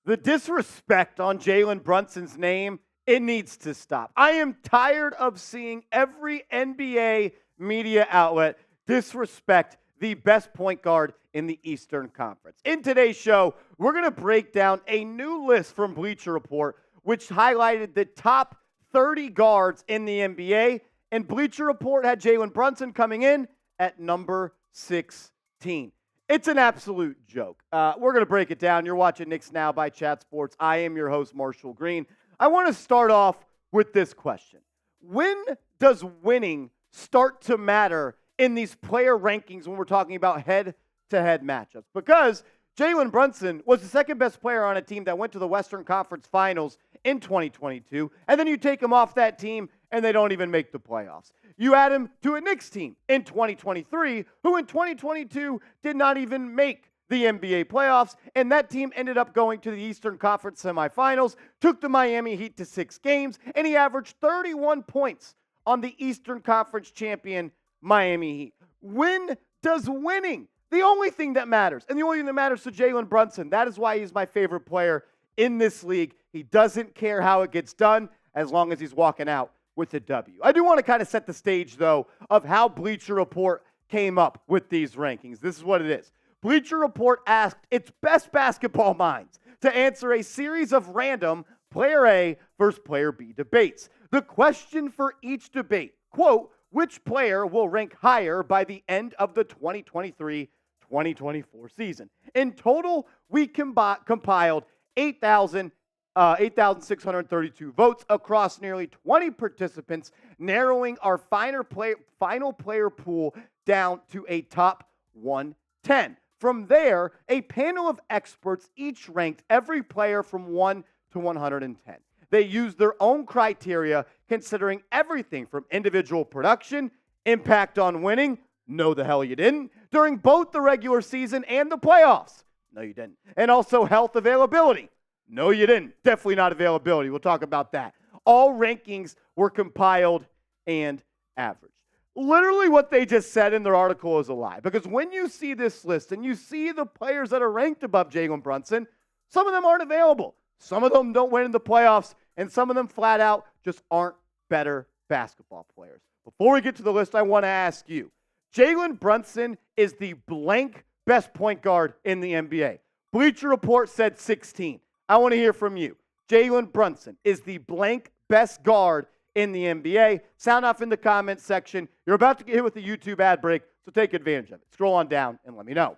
The disrespect on Jalen Brunson's name, it needs to stop. I am tired of seeing every NBA media outlet disrespect the best point guard in the Eastern Conference. In today's show, we're going to break down a new list from Bleacher Report, which highlighted the top 30 guards in the NBA, and Bleacher Report had Jalen Brunson coming in at number 16. It's an absolute joke. We're going to break it down. You're watching Knicks Now by Chat Sports. I am your host, Marshall Green. I want to start off with this question. When does winning start to matter in these player rankings when we're talking about head-to-head matchups? Because Jalen Brunson was the second best player on a team that went to the Western Conference Finals in 2022, and then you take him off that team and they don't even make the playoffs. You add him to a Knicks team in 2023, who in 2022 did not even make the NBA playoffs, and that team ended up going to the Eastern Conference semifinals, took the Miami Heat to 6 games, and he averaged 31 points on the Eastern Conference champion Miami Heat. When does winning, the only thing that matters, and the only thing that matters to Jalen Brunson, that is why he's my favorite player in this league. He doesn't care how it gets done as long as he's walking out with a W. I do want to kind of set the stage, though, of how Bleacher Report came up with these rankings. This is what it is. Bleacher Report asked its best basketball minds to answer a series of random player A versus player B debates. The question for each debate, quote, which player will rank higher by the end of the 2023-2024 season? In total, we compiled 8,632 votes across nearly 20 participants, narrowing our final player pool down to a top 110. From there, a panel of experts each ranked every player from 1 to 110. They used their own criteria, considering everything from individual production, impact on winning, no the hell you didn't, during both the regular season and the playoffs. No, you didn't. And also health availability. No, you didn't. Definitely not availability. We'll talk about that. All rankings were compiled and averaged. Literally what they just said in their article is a lie. Because when you see this list and you see the players that are ranked above Jalen Brunson, some of them aren't available. Some of them don't win in the playoffs. And some of them flat out just aren't better basketball players. Before we get to the list, I want to ask you, Jalen Brunson is the blank best point guard in the NBA. Bleacher Report said 16. I want to hear from you. Jalen Brunson is the blank best guard in the NBA. Sound off in the comments section. You're about to get hit with the YouTube ad break, so take advantage of it. Scroll on down and let me know.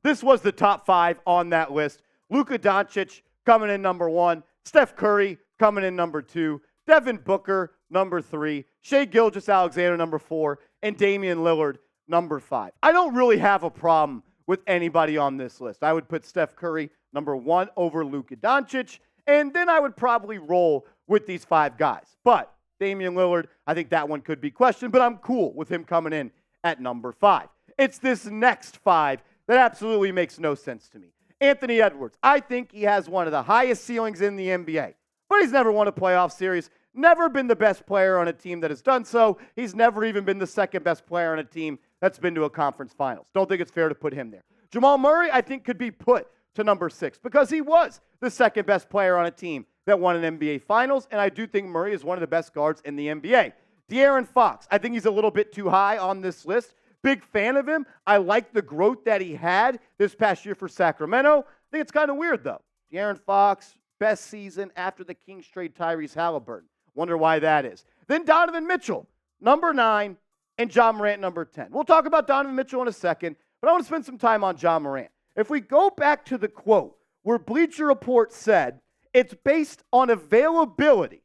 This was the top 5 on that list. Luka Doncic coming in number 1. Steph Curry coming in number 2. Devin Booker, number 3. Shai Gilgeous-Alexander, number 4. And Damian Lillard, number 5. I don't really have a problem with anybody on this list. I would put Steph Curry number 1 over Luka Doncic, and then I would probably roll with these 5 guys. But Damian Lillard, I think that one could be questioned, but I'm cool with him coming in at number 5. It's this next 5 that absolutely makes no sense to me. Anthony Edwards, I think he has one of the highest ceilings in the NBA, but he's never won a playoff series, never been the best player on a team that has done so. He's never even been the second best player on a team that's been to a conference finals. Don't think it's fair to put him there. Jamal Murray, I think, could be put to number 6 because he was the second best player on a team that won an NBA Finals, and I do think Murray is one of the best guards in the NBA. De'Aaron Fox, I think he's a little bit too high on this list. Big fan of him. I like the growth that he had this past year for Sacramento. I think it's kind of weird, though. De'Aaron Fox, best season after the Kings trade Tyrese Haliburton. Wonder why that is. Then Donovan Mitchell, number 9, and John Morant, number 10. We'll talk about Donovan Mitchell in a second, but I want to spend some time on John Morant. If we go back to the quote where Bleacher Report said it's based on availability,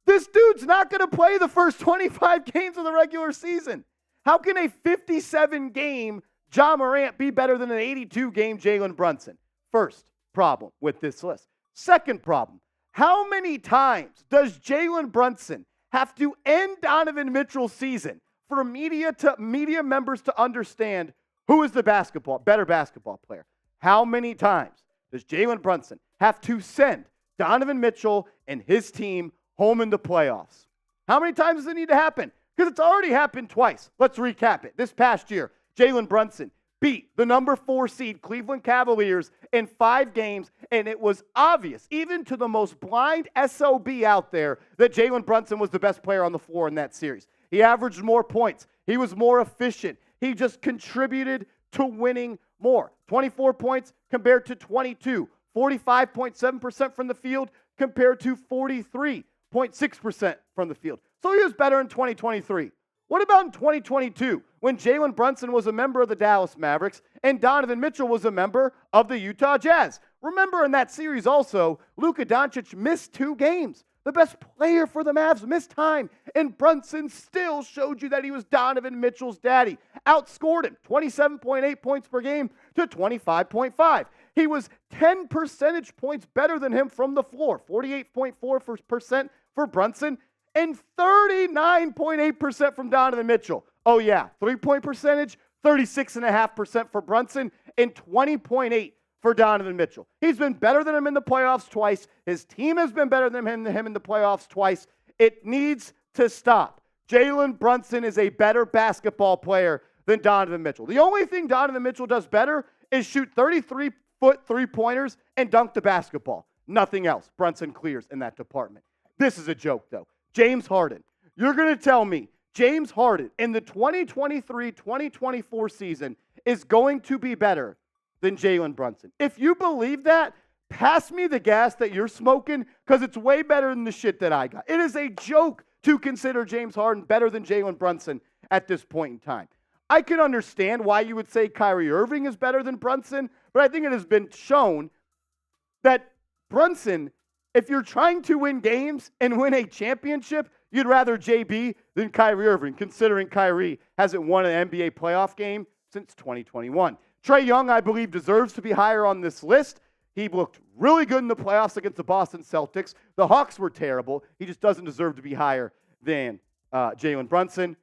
this dude's not going to play the first 25 games of the regular season. How can a 57-game John Morant be better than an 82-game Jalen Brunson? First problem with this list. Second problem, how many times does Jalen Brunson have to end Donovan Mitchell's season for media members to understand who is the better basketball player? How many times does Jalen Brunson have to send Donovan Mitchell and his team home in the playoffs? How many times does it need to happen? Because it's already happened twice. Let's recap it. This past year, Jalen Brunson beat the number 4 seed Cleveland Cavaliers in 5 games, and it was obvious, even to the most blind SOB out there, that Jalen Brunson was the best player on the floor in that series. He averaged more points. He was more efficient. He just contributed to winning more. 24 points compared to 22. 45.7% from the field compared to 43.6% from the field. So he was better in 2023. What about in 2022 when Jalen Brunson was a member of the Dallas Mavericks and Donovan Mitchell was a member of the Utah Jazz? Remember in that series also, Luka Doncic missed 2 games. The best player for the Mavs missed time, and Brunson still showed you that he was Donovan Mitchell's daddy. Outscored him 27.8 points per game to 25.5. He was 10 percentage points better than him from the floor, 48.4% for Brunson, and 39.8% from Donovan Mitchell. Oh yeah, 3-point percentage, 36.5% for Brunson, and 20.8% for Donovan Mitchell. He's been better than him in the playoffs twice. His team has been better than him in the playoffs twice. It needs to stop. Jalen Brunson is a better basketball player than Donovan Mitchell. The only thing Donovan Mitchell does better is shoot 33-foot three-pointers and dunk the basketball. Nothing else. Brunson clears in that department. This is a joke, though. James Harden. You're going to tell me James Harden in the 2023-2024 season is going to be better than Jalen Brunson. If you believe that, pass me the gas that you're smoking, because it's way better than the shit that I got. It is a joke to consider James Harden better than Jalen Brunson at this point in time. I can understand why you would say Kyrie Irving is better than Brunson, but I think it has been shown that Brunson, if you're trying to win games and win a championship, you'd rather JB than Kyrie Irving, considering Kyrie hasn't won an NBA playoff game since 2021. Trae Young, I believe, deserves to be higher on this list. He looked really good in the playoffs against the Boston Celtics. The Hawks were terrible. He just doesn't deserve to be higher than Jalen Brunson.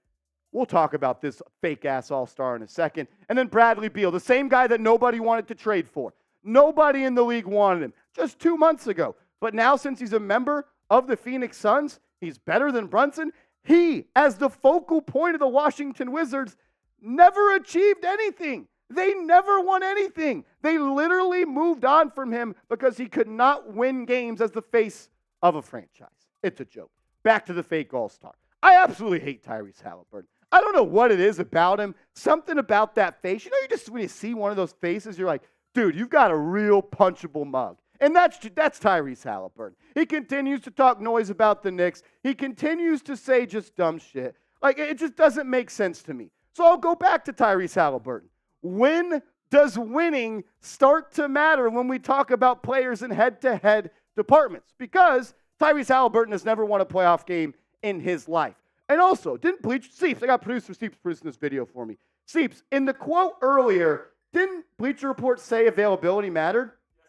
We'll talk about this fake-ass all-star in a second. And then Bradley Beal, the same guy that nobody wanted to trade for. Nobody in the league wanted him just 2 months ago. But now, since he's a member of the Phoenix Suns, he's better than Brunson. He, as the focal point of the Washington Wizards, never achieved anything. They never won anything. They literally moved on from him because he could not win games as the face of a franchise. It's a joke. Back to the fake all-star. I absolutely hate Tyrese Haliburton. I don't know what it is about him. Something about that face. You know, when you see one of those faces, you're like, dude, you've got a real punchable mug. And that's Tyrese Haliburton. He continues to talk noise about the Knicks. He continues to say just dumb shit. Like, it just doesn't make sense to me. So I'll go back to Tyrese Haliburton. When does winning start to matter when we talk about players in head-to-head departments? Because Tyrese Haliburton has never won a playoff game in his life. And also, didn't Seeps, I got producer Seeps producing this video for me. Seeps, in the quote earlier, didn't Bleacher Report say availability mattered? Yes,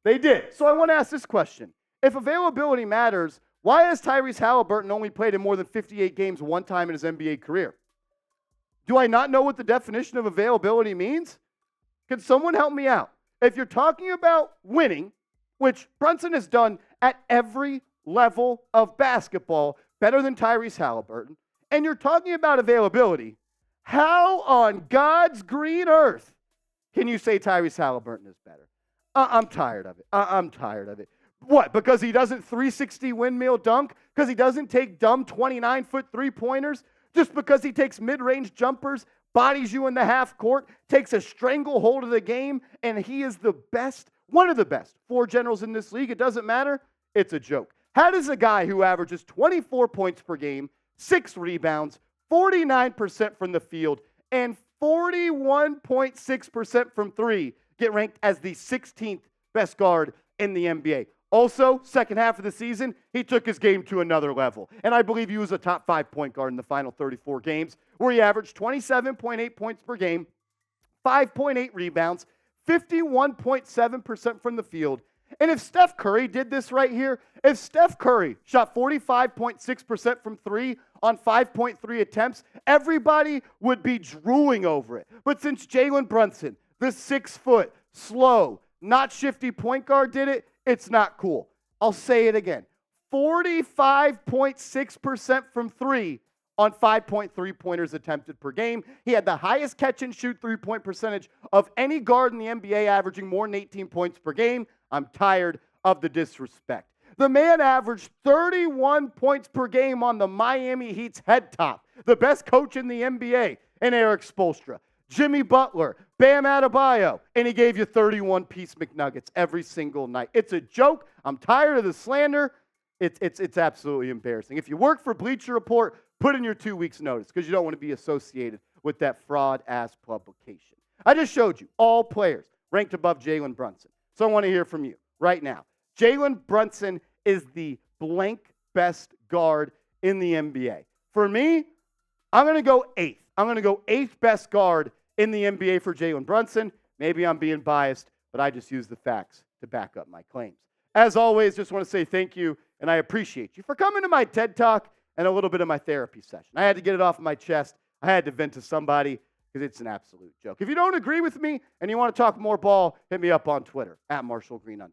they did. They did. So I want to ask this question. If availability matters, why has Tyrese Haliburton only played in more than 58 games one time in his NBA career? Do I not know what the definition of availability means? Can someone help me out? If you're talking about winning, which Brunson has done at every level of basketball, better than Tyrese Haliburton, and you're talking about availability, how on God's green earth can you say Tyrese Haliburton is better? I'm tired of it. I'm tired of it. What? Because he doesn't 360 windmill dunk? Because he doesn't take dumb 29-foot three-pointers? Just because he takes mid-range jumpers, bodies you in the half court, takes a stranglehold of the game, and he is the best, one of the best floor generals in this league? It doesn't matter? It's a joke. How does a guy who averages 24 points per game, 6 rebounds, 49% from the field, and 41.6% from three get ranked as the 16th best guard in the NBA? Also, second half of the season, he took his game to another level. And I believe he was a top 5 point guard in the final 34 games, where he averaged 27.8 points per game, 5.8 rebounds, 51.7% from the field. And if Steph Curry did this right here, if Steph Curry shot 45.6% from three on 5.3 attempts, everybody would be drooling over it. But since Jalen Brunson, the 6-foot, slow, not shifty point guard did it, it's not cool. I'll say it again. 45.6% from three on 5.3 pointers attempted per game. He had the highest catch and shoot 3-point percentage of any guard in the NBA, averaging more than 18 points per game. I'm tired of the disrespect. The man averaged 31 points per game on the Miami Heat's head top, the best coach in the NBA, and Eric Spoelstra, Jimmy Butler, Bam Adebayo, and he gave you 31-piece McNuggets every single night. It's a joke. I'm tired of the slander. It's absolutely embarrassing. If you work for Bleacher Report, put in your 2 weeks' notice because you don't want to be associated with that fraud-ass publication. I just showed you all players ranked above Jalen Brunson. So I want to hear from you right now. Jalen Brunson is the blank best guard in the NBA. For me, I'm going to go 8th. I'm going to go 8th best guard in the NBA for Jalen Brunson. Maybe I'm being biased, but I just use the facts to back up my claims. As always, just want to say thank you, and I appreciate you for coming to my TED Talk and a little bit of my therapy session. I had to get it off my chest. I had to vent to somebody because it's an absolute joke. If you don't agree with me and you want to talk more ball, hit me up on Twitter, @MarshallGreen_.